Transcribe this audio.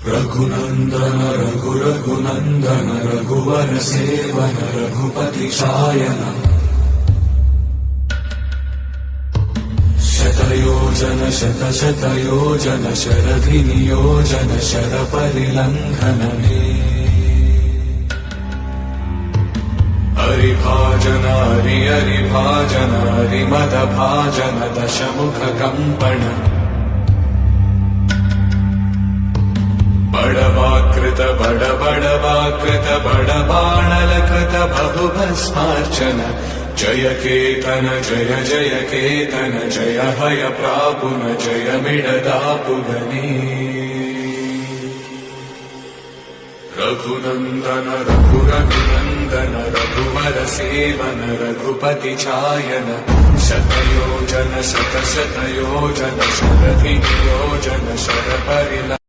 रघुनन्दन रघुनन्दन रघुवर seven Raghupati Shayan शतयोजन शतशतयोजन शरधि नियोजन शरपरिलङ्घनने हरिभाजन हरिभाजन हरिमदभाजन दशमुख कम्पण बड़वाकृत बड़वाकृत बड़बाणलकृत बहुभस्मार्चन जय केतन जय जय केतन जय हय प्रापुन जय मिडदापुगने रघुनन्दन रघुनन्दन रघुवर सेवन रघुपति चायन शतयोजन शतशतयोजन शरधि नियोजन शरपरिलङ्घनने